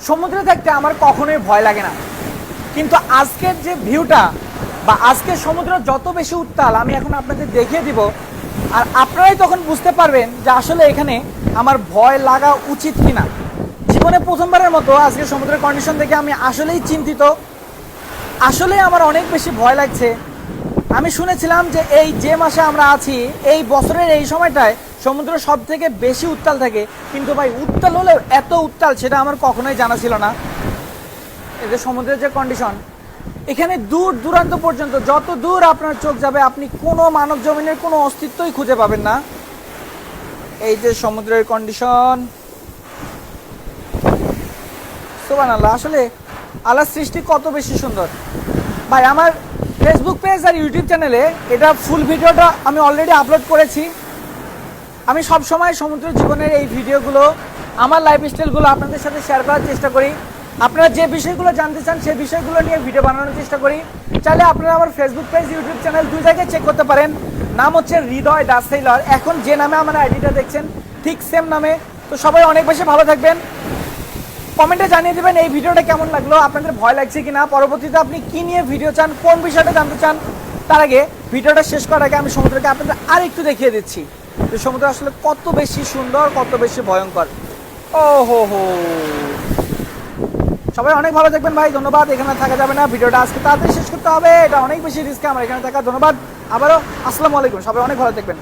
সমুদ্রে থাকতে আমার কখনোই ভয় লাগে না, কিন্তু আজকের যে ভিউটা বা আজকের সমুদ্র যত বেশি উত্তাল আমি এখন আপনাদের দেখিয়ে দিব, আর আপনারাই তখন বুঝতে পারবেন যে আসলে এখানে আমার ভয় লাগা উচিত কিনা। জীবনে প্রথমবারের মতো আজকের সমুদ্রের কন্ডিশন দেখে আমি আসলেই চিন্তিত, আসলেই আমার অনেক বেশি ভয় লাগছে। আমি শুনেছিলাম যে এই যে মাসে আমরা আছি এই বছরের এই সময়টায় সমুদ্র সব থেকে বেশি উত্তাল থাকে, কিন্তু ভাই উত্তাল হলেও এত উত্তাল সেটা আমার কখনোই জানা ছিল না। এই যে সমুদ্রের যে কন্ডিশন, এখানে দূর দূরান্ত পর্যন্ত যত দূর আপনার চোখ যাবে আপনি কোনো মানব জমিনের কোনো অস্তিত্বই খুঁজে পাবেন না। এই যে সমুদ্রের কন্ডিশন, সুবহানাল্লাহ, আসলে আল্লাহর সৃষ্টি কত বেশি সুন্দর। ভাই আমার ফেসবুক পেজ আর ইউটিউব চ্যানেলে এটা ফুল ভিডিওটা আমি অলরেডি আপলোড করেছি। আমি সব সময় সমুদ্র জীবনের এই ভিডিওগুলো, আমার লাইফস্টাইলগুলো আপনাদের সাথে শেয়ার করার চেষ্টা করি। আপনারা যে বিষয়গুলো জানতে চান সেই বিষয়গুলো নিয়ে ভিডিও বানানোর চেষ্টা করি। চাইলে আপনারা আমার ফেসবুক পেজ ইউটিউব চ্যানেল দুই জায়গায় চেক করতে পারেন। নাম হচ্ছে হৃদয় দ্য সেইলর। এখন যে নামে আমার আইডিটা দেখছেন ঠিক সেম নামে। তো সবাই অনেক বেশি ভালো থাকবেন। কমেন্টে জানিয়ে দেবেন এই ভিডিওটা কেমন লাগলো, আপনাদের ভয় লাগছে কিনা, পরবর্তীতে আপনি কি নিয়ে ভিডিও চান, কোন বিষয়টা জানতে চান। তার আগে ভিডিওটা শেষ করার আগে আমি সমুদ্রকে আপনাদের আর একটু দেখিয়ে দিচ্ছি যে সমুদ্র আসলে কত বেশি সুন্দর, কত বেশি ভয়ঙ্কর। ও হো হো, সবাই অনেক ভালো থাকবেন ভাই, ধন্যবাদ। এখানে থাকা যাবে না, ভিডিওটা আজকে তাড়াতাড়ি শেষ করতে হবে, এটা অনেক বেশি রিস্ক আমার এখানে থাকা। ধন্যবাদ আবারও, আসসালামু আলাইকুম, সবাই অনেক ভালো থাকবেন।